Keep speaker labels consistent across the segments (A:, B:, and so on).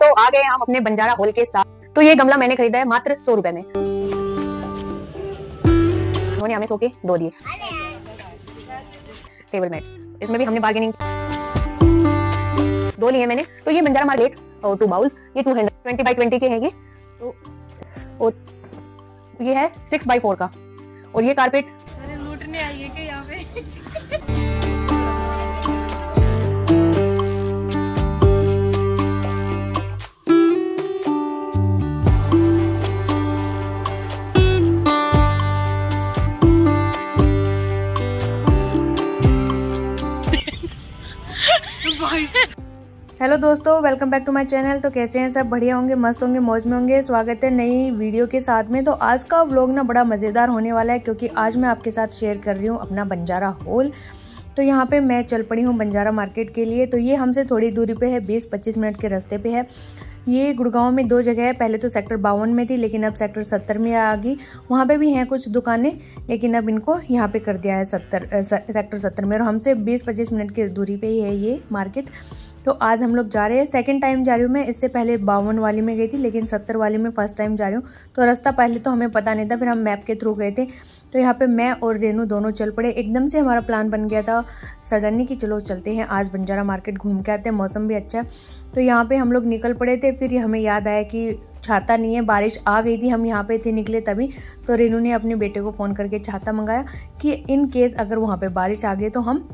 A: दोस्तों आ गए हम अपने बंजारा हॉल के साथ। तो ये गमला मैंने खरीदा है मात्र 100 रुपए में। उन्होंने हमें 100 के 2 दिए। टेबल मैट्स, इसमें भी हमने बार्गेनिंग 2 लिए मैंने। तो ये बंजारा मार्केट और 2 बाउल्स, ये 200 20 बाई 20 के हैं ये। तो और ये है 6 बाई 4 का। और ये कारपेट
B: लूटने आई है क्या यहाँ पे?
C: हेलो दोस्तों, welcome back to my channel. तो कैसे हैं सब? बढ़िया होंगे, मस्त होंगे, मौज में होंगे। स्वागत है नई वीडियो के साथ में। तो आज का व्लॉग ना बड़ा मज़ेदार होने वाला है, क्योंकि आज मैं आपके साथ शेयर कर रही हूँ अपना बंजारा हॉल। तो यहाँ पे मैं चल पड़ी हूँ बंजारा मार्केट के लिए। तो ये हमसे थोड़ी दूरी पे है, 20-25 मिनट के रास्ते पे है। ये गुड़गांव में 2 जगह है, पहले तो सेक्टर 52 में थी, लेकिन अब सेक्टर 70 में आ गई। वहाँ पे भी हैं कुछ दुकानें, लेकिन अब इनको यहाँ पे कर दिया है सेक्टर 70 में। और हमसे 20-25 मिनट की दूरी पे ही है ये मार्केट। तो आज हम लोग जा रहे हैं, सेकंड टाइम जा रही हूँ मैं। इससे पहले 52 वाली में गई थी, लेकिन 70 वाली में फर्स्ट टाइम जा रही हूँ। तो रास्ता पहले तो हमें पता नहीं था, फिर हम मैप के थ्रू गए थे। तो यहाँ पे मैं और रेनू दोनों चल पड़े। एकदम से हमारा प्लान बन गया था सडनली कि चलो चलते हैं आज बंजारा मार्केट घूम के आते हैं, मौसम भी अच्छा है। तो यहाँ पे हम लोग निकल पड़े थे। फिर हमें याद आया कि छाता नहीं है, बारिश आ गई थी, हम यहाँ पे थे निकले तभी। तो रेनू ने अपने बेटे को फ़ोन करके छाता मंगाया कि इन केस अगर वहाँ पे बारिश आ गई तो हम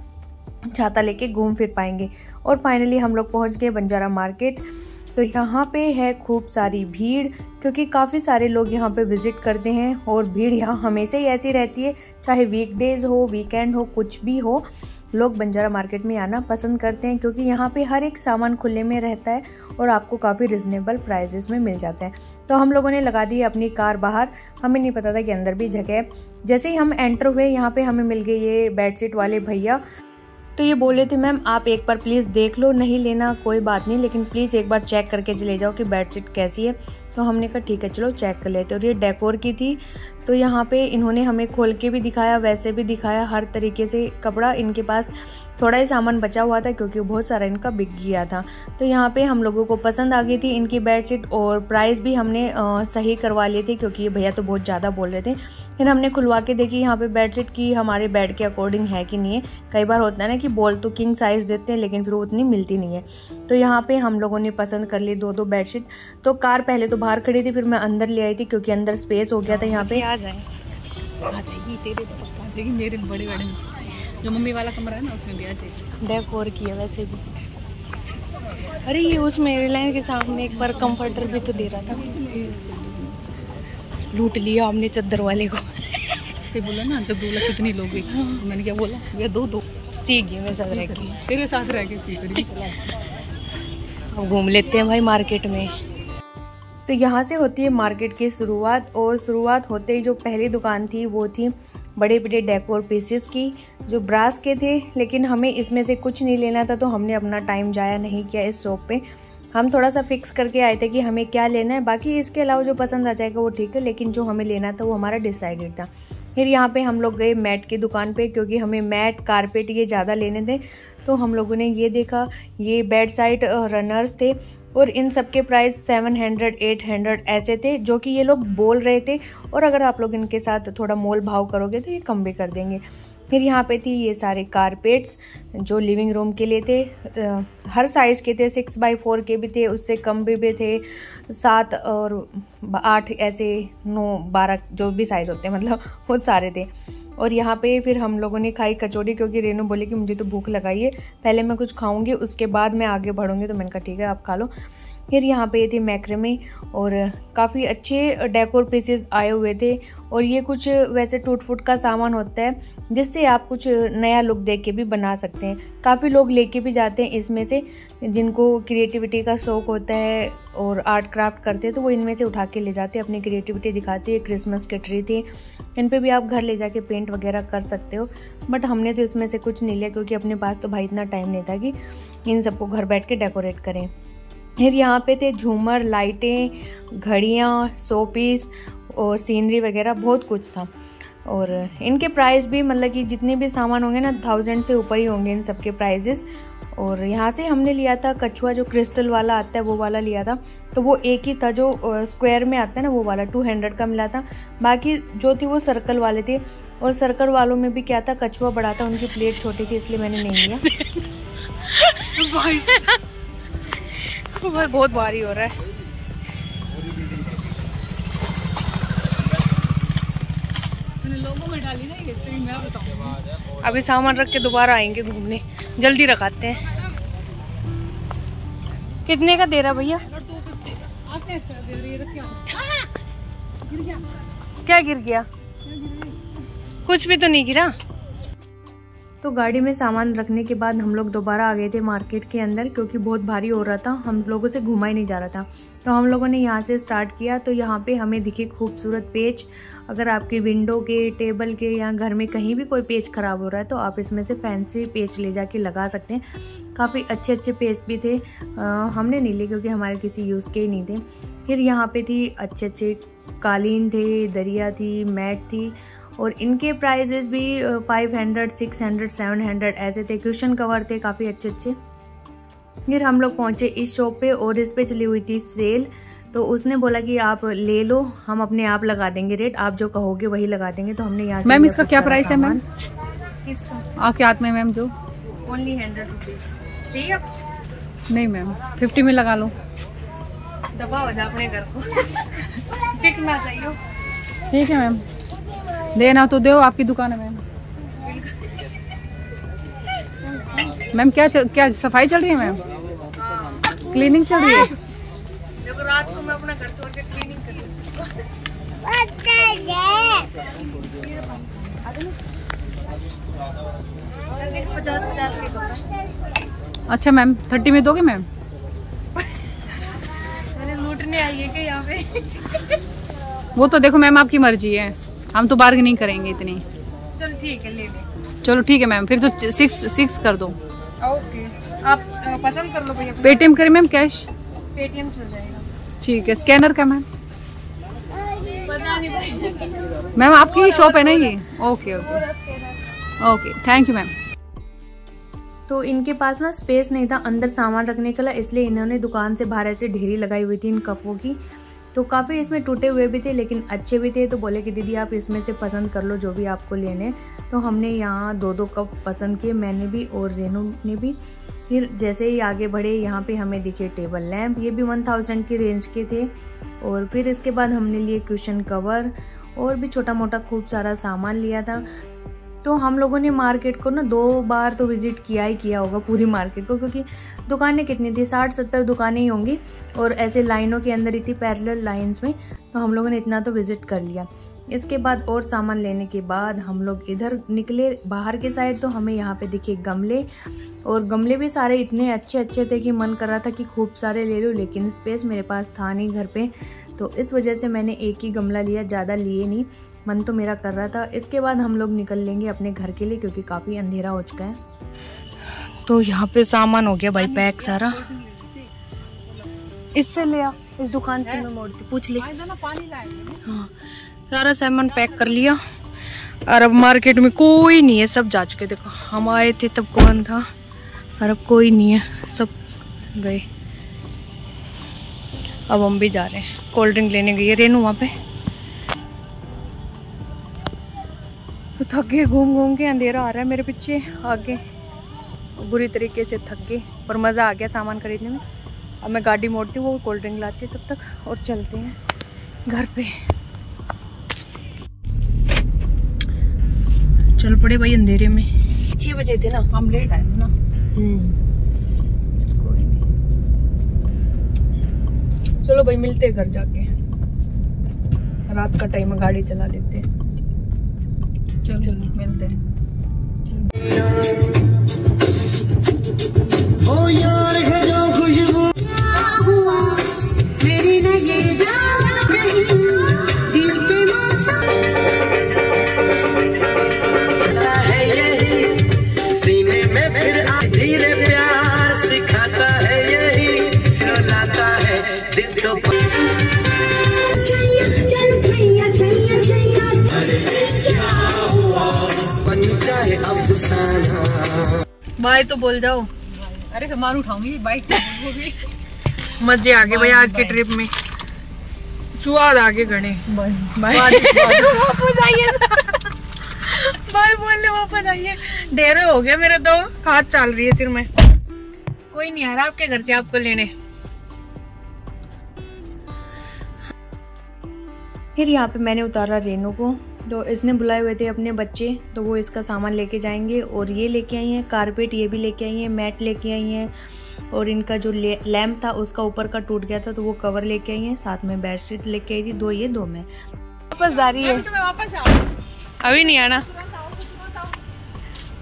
C: छाता लेके घूम फिर पाएंगे। और फाइनली हम लोग पहुँच गए बंजारा मार्केट। तो यहाँ पे है खूब सारी भीड़, क्योंकि काफ़ी सारे लोग यहाँ पे विज़िट करते हैं। और भीड़ यहाँ हमेशा ही ऐसी रहती है, चाहे वीकडेज़ हो, वीकेंड हो, कुछ भी हो, लोग बंजारा मार्केट में आना पसंद करते हैं, क्योंकि यहाँ पे हर एक सामान खुले में रहता है और आपको काफ़ी रिजनेबल प्राइसेस में मिल जाता है। तो हम लोगों ने लगा दी अपनी कार बाहर, हमें नहीं पता था कि अंदर भी जगह है। जैसे ही हम एंटर हुए यहाँ पे हमें मिल गए ये बेडशीट वाले भैया। तो ये बोले थे मैम आप एक बार प्लीज़ देख लो, नहीं लेना कोई बात नहीं, लेकिन प्लीज़ एक बार चेक करके चले जाओ कि बेडशीट कैसी है। तो हमने कहा ठीक है चलो चेक कर लेते। और ये डेकोर की थी। तो यहाँ पे इन्होंने हमें खोल के भी दिखाया, वैसे भी दिखाया, हर तरीके से कपड़ा। इनके पास थोड़ा ही सामान बचा हुआ था, क्योंकि बहुत सारा इनका बिक गया था। तो यहाँ पे हम लोगों को पसंद आ गई थी इनकी बेडशीट, और प्राइस भी हमने सही करवा लिए थे, क्योंकि ये भैया तो बहुत ज़्यादा बोल रहे थे। फिर हमने खुलवा के देखी यहाँ पे बेडशीट की हमारे बेड के अकॉर्डिंग है कि नहीं है। कई बार होता है ना कि बोल तो किंग साइज़ देते हैं, लेकिन फिर वो उतनी मिलती नहीं है। तो यहाँ पे हम लोगों ने पसंद कर ली 2-2 बेडशीट। तो कार पहले तो बाहर खड़ी थी, फिर मैं अंदर ले आई थी, क्योंकि अंदर स्पेस हो गया था यहाँ पे।
B: आ जाएगी तेरे तो पक्का आ जाएगी, मेरे बड़े बड़े जो मम्मी वाला कमरा है ना उसमें भी आ जाएगी।
C: डेकोर की है वैसे भी। अरे ये उसमें रिलायंस के सामने एक बार कंफर्टर भी तो दे रहा था।
B: लूट लिया हमने चद्दर वाले को। से बोला ना जब बोला कितनी लोग गई, मैंने क्या बोला ये 2-2
C: सीख गई मेरे साथ रह के,
B: तेरे साथ रह के सीख रही।
C: अब घूम लेते हैं भाई मार्केट में। तो यहाँ से होती है मार्केट की शुरुआत। और शुरुआत होते ही जो पहली दुकान थी वो थी बड़े बड़े डेकोर पीसेस की, जो ब्रास के थे। लेकिन हमें इसमें से कुछ नहीं लेना था, तो हमने अपना टाइम जाया नहीं किया इस शॉप पे। हम थोड़ा सा फिक्स करके आए थे कि हमें क्या लेना है, बाकी इसके अलावा जो पसंद आ जाएगा वो ठीक है, लेकिन जो हमें लेना था वो हमारा डिसाइडेड था। फिर यहाँ पे हम लोग गए मैट की दुकान पे, क्योंकि हमें मैट, कारपेट ये ज़्यादा लेने थे। तो हम लोगों ने ये देखा, ये बेड साइड रनर्स थे, और इन सब के प्राइस 700-800 ऐसे थे, जो कि ये लोग बोल रहे थे। और अगर आप लोग इनके साथ थोड़ा मोल भाव करोगे तो ये कम भी कर देंगे। फिर यहाँ पे थी ये सारे कारपेट्स जो लिविंग रूम के लिए थे। हर साइज़ के थे, 6 बाई 4 के भी थे, उससे कम भी थे, 7 और 8 ऐसे 9, 12 जो भी साइज़ होते हैं, मतलब वो सारे थे। और यहाँ पे फिर हम लोगों ने खाई कचौड़ी, क्योंकि रेनू बोली कि मुझे तो भूख लगाई है, पहले मैं कुछ खाऊंगी उसके बाद मैं आगे बढ़ूंगी। तो मैंने कहा ठीक है आप खा लो। फिर यहाँ पे ये थी मैक्रेमे, और काफ़ी अच्छे डेकोर पीसेस आए हुए थे। और ये कुछ वैसे टूट फूट का सामान होता है, जिससे आप कुछ नया लुक देख के भी बना सकते हैं। काफ़ी लोग लेके भी जाते हैं इसमें से, जिनको क्रिएटिविटी का शौक़ होता है और आर्ट क्राफ्ट करते हैं, तो वो इनमें से उठा के ले जाते हैं, अपनी क्रिएटिविटी दिखाते हैं। क्रिसमस के ट्री थी, इन पे भी आप घर ले जाके पेंट वगैरह कर सकते हो। बट हमने तो इसमें से कुछ नहीं लिया, क्योंकि अपने पास तो भाई इतना टाइम नहीं था कि इन सबको घर बैठ के डेकोरेट करें। फिर यहाँ पे थे झूमर, लाइटें, घड़ियाँ, शो पीस और सीनरी वगैरह, बहुत कुछ था। और इनके प्राइस भी मतलब कि जितने भी सामान होंगे ना 1000 से ऊपर ही होंगे इन सब के प्राइजेस। और यहाँ से हमने लिया था कछुआ, जो क्रिस्टल वाला आता है वो वाला लिया था। तो वो एक ही था जो स्क्वायर में आता है ना, वो वाला 200 का मिला था। बाकी जो थी वो सर्कल वाले थे, और सर्कल वालों में भी क्या था, कछुआ बड़ा था, उनकी प्लेट छोटी थी, इसलिए मैंने नहीं लिया। बहुत भारी हो रहा है।
B: लोगों में डाली ना ये, तो मैं बताऊंगा।
C: अभी सामान रख के दोबारा आएंगे घूमने, जल्दी रखाते हैं। कितने का दे रहा भैया? क्या गिर गया? कुछ भी तो नहीं गिरा। तो गाड़ी में सामान रखने के बाद हम लोग दोबारा आ गए थे मार्केट के अंदर, क्योंकि बहुत भारी हो रहा था, हम लोगों से घुमा ही नहीं जा रहा था। तो हम लोगों ने यहाँ से स्टार्ट किया। तो यहाँ पे हमें दिखे खूबसूरत पेच। अगर आपकी विंडो के, टेबल के या घर में कहीं भी कोई पेच ख़राब हो रहा है तो आप इसमें से फैंसी पेच ले जाके लगा सकते हैं। काफ़ी अच्छे अच्छे पेच भी थे। हमने नहीं लिए क्योंकि हमारे किसी यूज़ के ही नहीं थे। फिर यहाँ पे थी अच्छे अच्छे कालीन थे, दरिया थी, मैट थी, और इनके प्राइजेस भी 500, 600, 700 ऐसे थे। क्वेश्चन कवर थे काफ़ी अच्छे अच्छे। फिर हम लोग पहुँचे इस शॉप पे, और इस पे चली हुई थी सेल। तो उसने बोला कि आप ले लो, हम अपने आप लगा देंगे रेट, आप जो कहोगे वही लगा देंगे। तो हमने यहाँ से
B: मैम इसका क्या प्राइस है मैम?
C: इसका
B: आपके हाथ में मैम जो
C: ओनली 100 रुपीज़ चाहिए आप?
B: नहीं मैम 50 में लगा लो।
C: दबा हो जा अपने घर को। टिकना चाहिए।
B: ठीक है मैम, देना तो दो, आपकी दुकान है मैम। मैम क्या सफाई चल रही है मैम? क्लीनिंग चल रही है?
C: जब रात को मैं अपना घर छोड़ के क्लीनिंग कर लूं। 50-50 के कपड़ा।
B: अच्छा मैम 30 में दोगे मैम?
C: मैंने लूटने आई है क्या यहाँ पे?
B: वो तो देखो मैम आपकी मर्जी है, हम तो बार्गेनिंग करेंगे इतनी।
C: चलो ठीक है, ले ले।
B: चलो ठीक है मैम, फिर तो 6 कर दो।
C: ओके, आप पसंद कर लो भैया।
B: पेटीएम करें मैम कैश?
C: पेटीएम चल जाएगा।
B: ठीक है, स्कैनर का मैम?
C: पता नहीं
B: मैम आपकी शॉप है ना ये? Okay okay okay, thank you ma'am.
C: तो इनके पास ना स्पेस नहीं था अंदर सामान रखने के लिए, इसलिए इन्होंने दुकान से बाहर ऐसे ढेरी लगाई हुई थी इन कपों की। तो काफ़ी इसमें टूटे हुए भी थे लेकिन अच्छे भी थे। तो बोले कि दीदी आप इसमें से पसंद कर लो जो भी आपको लेने। तो हमने यहाँ 2-2 कप पसंद किए, मैंने भी और रेनू ने भी। फिर जैसे ही आगे बढ़े यहाँ पे हमें दिखे टेबल लैंप, ये भी 1000 की रेंज के थे। और फिर इसके बाद हमने लिए क्वेश्चन कवर और भी छोटा मोटा खूब सारा सामान लिया था। तो हम लोगों ने मार्केट को ना 2 बार तो विज़िट किया ही किया होगा पूरी मार्केट को, क्योंकि दुकानें कितनी थी, 60-70 दुकानें ही होंगी और ऐसे लाइनों के अंदर ही थी, पैरेलल लाइंस में। तो हम लोगों ने इतना तो विज़िट कर लिया। इसके बाद और सामान लेने के बाद हम लोग इधर निकले बाहर के साइड। तो हमें यहाँ पे दिखे गमले, और गमले भी सारे इतने अच्छे अच्छे थे कि मन कर रहा था कि खूब सारे ले लूँ, लेकिन स्पेस मेरे पास था नहीं घर पे। तो इस वजह से मैंने एक ही गमला लिया, ज़्यादा लिए नहीं, मन तो मेरा कर रहा था। इसके बाद हम लोग निकल लेंगे अपने घर के लिए क्योंकि काफ़ी अंधेरा हो चुका है। तो यहाँ पे सामान हो गया भाई पैक सारा। इससे ले आ, इस दुकान से मैं मोड़ती, पूछ ले। हाँ, सारा सामान पैक कर लिया और अब मार्केट में कोई नहीं है, सब जा चुके। देखो हम आए थे तब कौन था और अब कोई नहीं है, सब गए। अब हम भी जा रहे हैं, कोल्ड ड्रिंक लेने गई है रेनू वहाँ पे। तो थक गए घूम घूम के, अंधेरा आ रहा है मेरे पीछे आगे, बुरी तरीके से थक गए पर मज़ा आ गया सामान खरीदने में। अब मैं गाड़ी मोड़ती हूँ, वो कोल्ड ड्रिंक लाती है तब तक, और चलते हैं घर पे। चल पड़े भाई अंधेरे में, 6 बजे थे ना,
B: हम लेट आए थे ना।
C: चलो भाई मिलते हैं घर जाके, रात का टाइम गाड़ी चला लेते हैं।
B: चलो मिलते हैं।
D: ओ यार है जो खुशबू मेरी न ये जान कहीं दिल के मौसम है यही सीने में फिर धीरे प्यार सिखाता है यही लाता है दिल को चल छैया छैया छैया बन जाए अफसाना।
C: भाई तो बोल जाओ।
B: अरे सामान उठाऊंगी बाइक वो भी।
C: मजे आ गए भाई आज के ट्रिप में, स्वाद आगे गणे। वापस आइए भाई, बोलने वापस आइए। ढेर हो गया मेरा तो, हाथ चल रही है सिर में। कोई नहीं आ रहा आपके घर से आपको लेने। फिर यहाँ पे मैंने उतारा रेनू को, तो इसने बुलाए हुए थे अपने बच्चे, तो वो इसका सामान लेके जाएंगे। और ये लेके आई हैं कारपेट, ये भी लेके आई हैं, मैट लेके आई हैं, और इनका जो लैम्प था उसका ऊपर का टूट गया था तो वो कवर लेके आई हैं। साथ में बेडशीट लेके आई थी, 2 ये 2 मैं। वापस जा रही है, अभी नहीं आना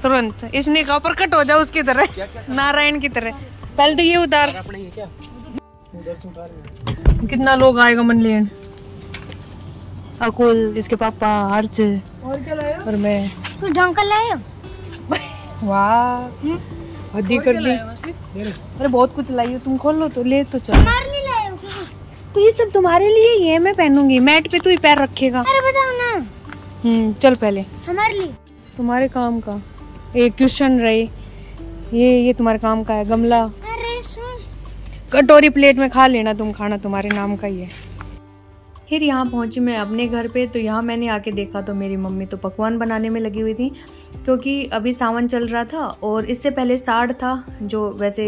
C: तुरंत। इसने कहा प्रकट हो जाओ उसकी तरह, नारायण की तरह। पहले तो ये उतार, कितना लोग आएगा मन लेन। अकुल, इसके पापा, अर्ज और मैं।
E: कुछ ढंग कर लाए हो?
C: वाह हद्दी कर दी। अरे बहुत कुछ लाई हो तुम, खोल लो तो ले तो चलो।
E: हमारे लिए लाए हो क्या?
C: तो ये सब तुम्हारे लिए, ये मैं पहनूंगी, मैट पे तू ही पैर रखेगा।
E: अरे बताओ ना।
C: चल पहले
E: हमारे लिए।
C: तुम्हारे काम का एक क्वेश्चन रहे, ये तुम्हारे काम का है गमला।
E: अरे सुन,
C: कटोरी प्लेट में खा लेना तुम, खाना तुम्हारे नाम का ही है। फिर यहाँ पहुँची मैं अपने घर पे, तो यहाँ मैंने आके देखा तो मेरी मम्मी तो पकवान बनाने में लगी हुई थी, क्योंकि अभी सावन चल रहा था और इससे पहले साढ़ था, जो वैसे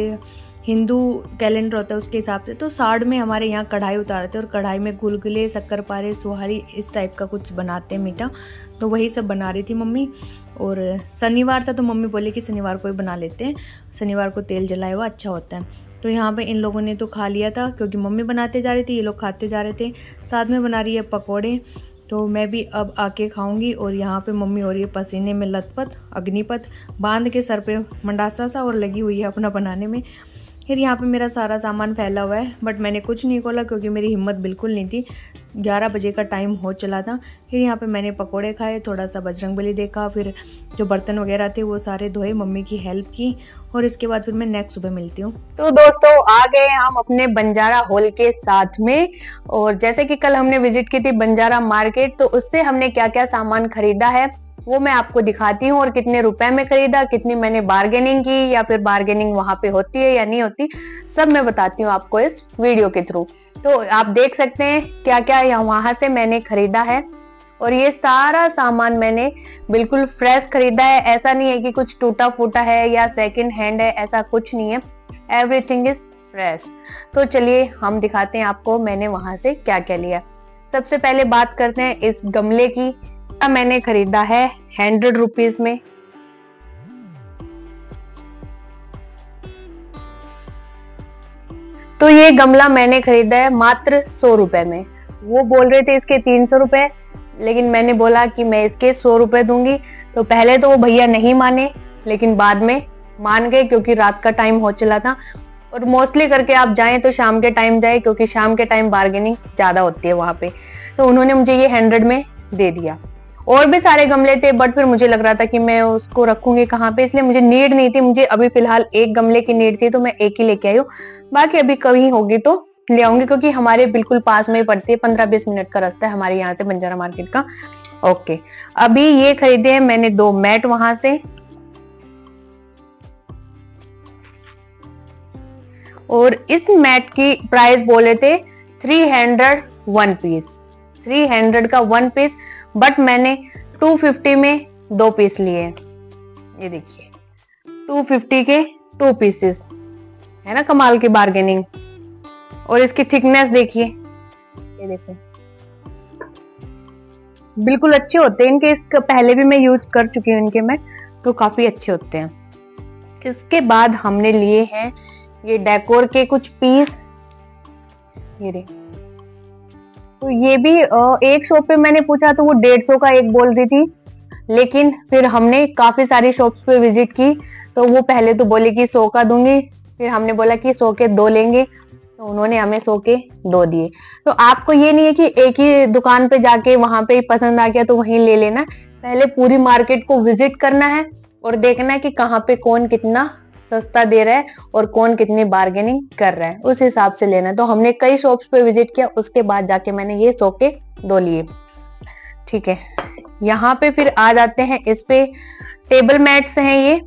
C: हिंदू कैलेंडर होता है उसके हिसाब से। तो साढ़ में हमारे यहाँ कढ़ाई उतारते और कढ़ाई में गुलगुले, शक्करपारे, सुहारी, इस टाइप का कुछ बनाते हैं मीठा, तो वही सब बना रही थी मम्मी। और शनिवार था तो मम्मी बोली कि शनिवार को ही बना लेते हैं, शनिवार को तेल जलाया हुआ अच्छा होता है। तो यहाँ पे इन लोगों ने तो खा लिया था, क्योंकि मम्मी बनाते जा रही थी, ये लोग खाते जा रहे थे। साथ में बना रही है पकोड़े, तो मैं भी अब आके खाऊंगी। और यहाँ पे मम्मी हो रही है पसीने में लथपथ, अग्निपथ बांध के सर पे मंडासा सा, और लगी हुई है अपना बनाने में। फिर यहाँ पे मेरा सारा सामान फैला हुआ है, बट मैंने कुछ नहीं खोला क्योंकि मेरी हिम्मत बिल्कुल नहीं थी। 11 बजे का टाइम हो चला था। फिर यहाँ पे मैंने पकोड़े खाए, थोड़ा सा बजरंगबली देखा, फिर जो बर्तन वगैरह थे वो सारे धोए, मम्मी की हेल्प की, और इसके बाद फिर मैं नेक्स्ट सुबह मिलती हूँ।
A: तो दोस्तों आ गए हम अपने बंजारा हॉल के साथ में। और जैसे कि कल हमने विजिट की थी बंजारा मार्केट, तो उससे हमने क्या क्या सामान खरीदा है वो मैं आपको दिखाती हूँ, और कितने रुपए में खरीदा, कितनी मैंने बार्गेनिंग की, या फिर बार्गेनिंग वहां पे होती है या नहीं होती, सब मैं बताती हूँ आपको इस वीडियो के थ्रू। तो आप देख सकते हैं क्या क्या वहां से मैंने खरीदा है। और ये सारा सामान मैंने बिल्कुल फ्रेश खरीदा है, ऐसा नहीं है कि कुछ टूटा फूटा है या सेकंड हैंड है, ऐसा कुछ नहीं है, एवरीथिंग इज फ्रेश। तो चलिए हम दिखाते हैं आपको मैंने वहां से क्या क्या लिया। सबसे पहले बात करते हैं इस गमले की। मैंने खरीदा है 100 रुपीज में। तो ये गमला मैंने खरीदा है मात्र 100 रुपए में। वो बोल रहे थे इसके 300 रुपए, लेकिन मैंने बोला कि मैं इसके 100 रुपए दूंगी। तो पहले तो वो भैया नहीं माने, लेकिन बाद में मान गए, क्योंकि रात का टाइम हो चला था। और मोस्टली करके आप जाएं तो शाम के टाइम जाए, क्योंकि शाम के टाइम बार्गेनिंग ज्यादा होती है वहां पे। तो उन्होंने मुझे ये 100 में दे दिया। और भी सारे गमले थे, बट फिर मुझे लग रहा था कि मैं उसको रखूंगी कहाँ पे, इसलिए मुझे नीड नहीं थी। मुझे अभी फिलहाल एक गमले की नीड थी, तो मैं एक ही लेके आई हूँ। बाकी अभी कभी होगी तो ले आऊंगी, क्योंकि हमारे बिल्कुल पास में ही पड़ती है, 15-20 मिनट का रास्ता है हमारे यहाँ से बंजारा मार्केट का। ओके, अभी ये खरीदे हैं मैंने 2 मैट वहां से। और इस मैट की प्राइस बोले थे 300 1 पीस, 300 का 1 पीस, बट मैंने 250 में 2 पीस लिए। ये देखिए 250 के 2 पीसेस है ना, कमाल की बार्गेनिंग। और इसकी थिकनेस देखिए, ये देखिए बिल्कुल अच्छे होते हैं इनके। इसका पहले भी मैं यूज कर चुकी हूँ इनके मैट, तो काफी अच्छे होते हैं। इसके बाद हमने लिए हैं ये डेकोर के कुछ पीस, ये देखिए। तो ये भी एक शॉप पे मैंने पूछा तो वो 150 का एक बोल रही थी, लेकिन फिर हमने काफी सारी शॉप्स पे विजिट की, तो वो पहले तो बोले कि 100 का दूंगी, फिर हमने बोला कि 100 के 2 लेंगे, तो उन्होंने हमें 100 के 2 दिए। तो आपको ये नहीं है कि एक ही दुकान पे जाके वहां पे ही पसंद आ गया तो वहीं ले लेना, पहले पूरी मार्केट को विजिट करना है और देखना है कि कहाँ पे कौन कितना सस्ता दे रहा है और कौन कितनी बार्गेनिंग कर रहा है, उस हिसाब से लेना। तो हमने कई शॉप्स पे विजिट किया, उसके बाद जाके मैंने ये 100 के 2 लिए। ठीक है, यहाँ पे फिर आ जाते हैं, इस पे टेबल मैट्स हैं ये,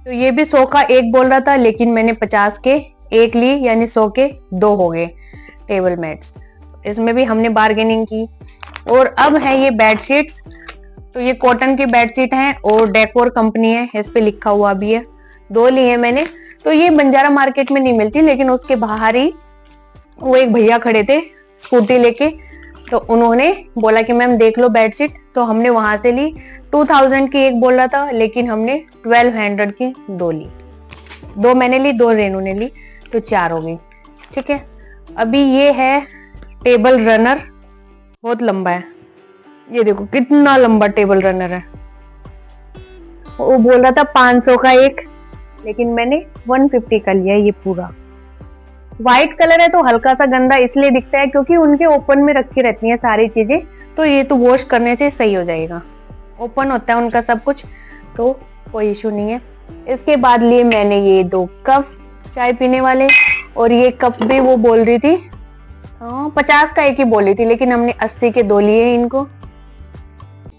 A: तो ये भी 100 का एक बोल रहा था, लेकिन मैंने 50 के एक ली, यानी 100 के 2 हो गए टेबल मैट्स। इसमें भी हमने बार्गेनिंग की। और अब है ये बेडशीट्स। तो ये कॉटन की बेडशीट हैं और डेकोर कंपनी है, इस पे लिखा हुआ भी है। 2 लिए मैंने। तो ये बंजारा मार्केट में नहीं मिलती, लेकिन उसके बाहर ही वो एक भैया खड़े थे स्कूटी लेके, तो उन्होंने बोला कि मैम देख लो बेडशीट। तो हमने वहां से ली। 2000 की एक बोल रहा था, लेकिन हमने 1200 की 2 ली। 2 मैंने ली, 2 रेनू ने ली, तो 4 हो गई। ठीक है। अभी ये है टेबल रनर, बहुत लंबा है। ये देखो कितना लंबा टेबल रनर है। वो बोल रहा था 500 का एक, लेकिन मैंने 150 का लिया। ये पूरा व्हाइट कलर है, तो हल्का सा गंदा इसलिए दिखता है क्योंकि उनके ओपन में रखी रहती हैं सारी चीजें, तो ये तो वॉश करने से सही हो जाएगा। ओपन होता है उनका सब कुछ, तो कोई इशू नहीं है। इसके बाद लिए मैंने ये 2 कप चाय पीने वाले, और ये कप भी वो बोल रही थी 50 का एक ही बोली थी, लेकिन हमने 80 के 2 लिए हैं। इनको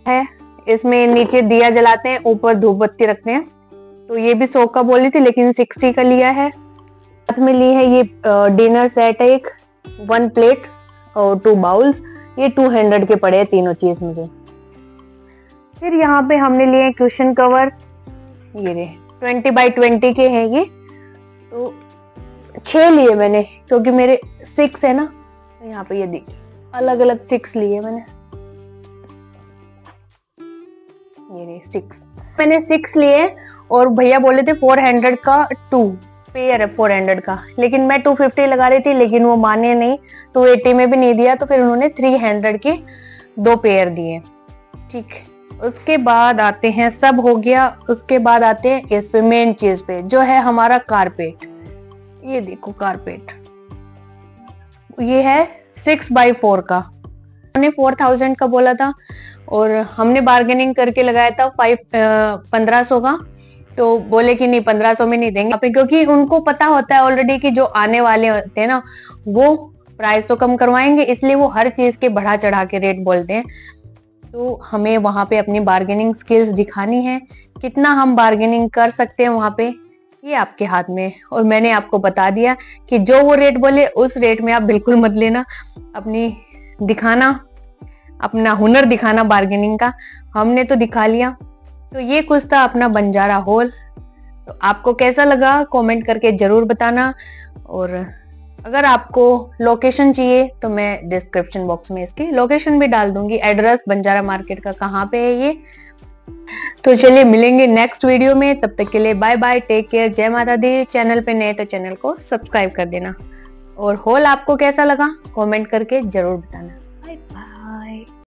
A: है, इसमें नीचे दिया जलाते हैं, ऊपर धूप बत्ती रखते हैं। तो ये भी 100 का बोली थी, लेकिन 60 का लिया है। साथ में ली है ये डिनर सेट है, एक 1 प्लेट और 2 बाउल्स। ये 200 के पड़े हैं तीनों चीज मुझे। फिर यहाँ पे हमने लिए क्वेश्चन कवर, ये 20 बाई 20 के हैं ये। तो 6 लिए मैंने, क्योंकि मेरे 6 है ना। तो यहाँ पे ये देखिए अलग अलग 6 लिए मैंने। ये 6 मैंने 6 लिए, और भैया बोले थे 400 का 2 पेयर है 400 का, लेकिन मैं 250 लगा रही थी, लेकिन वो माने नहीं। 280 में भी नहीं दिया, तो फिर उन्होंने 300 के 2 पेयर दिए। ठीक। उसके बाद आते हैं, सब हो गया। उसके बाद आते हैं इस पे, मेन चीज पे, जो है हमारा कारपेट। ये देखो कारपेट, ये है 6x4 का। उन्होंने 4000 का बोला था, और हमने बार्गेनिंग करके लगाया था 1500 का। तो बोले कि नहीं 1500 में नहीं देंगे, क्योंकि उनको पता होता है ऑलरेडी कि जो आने वाले होते हैं ना, वो प्राइस तो कम करवाएंगे, इसलिए वो हर चीज के बढ़ा चढ़ा के रेट बोलते हैं। तो हमें वहां पे अपनी बार्गेनिंग स्किल्स दिखानी है, कितना हम बार्गेनिंग कर सकते हैं वहां पे, ये आपके हाथ में। और मैंने आपको बता दिया कि जो वो रेट बोले उस रेट में आप बिल्कुल मत लेना। अपनी दिखाना, अपना हुनर दिखाना बार्गेनिंग का। हमने तो दिखा लिया। तो ये कुछ था अपना बंजारा हॉल। तो आपको कैसा लगा कमेंट करके जरूर बताना। और अगर आपको लोकेशन चाहिए तो मैं डिस्क्रिप्शन बॉक्स में इसकी लोकेशन भी डाल दूंगी, एड्रेस बंजारा मार्केट का कहाँ पे है ये। तो चलिए मिलेंगे नेक्स्ट वीडियो में, तब तक के लिए बाय बाय, टेक केयर, जय माता दी। चैनल पे नए तो चैनल को सब्सक्राइब कर देना, और हॉल आपको कैसा लगा कमेंट करके जरूर बताना।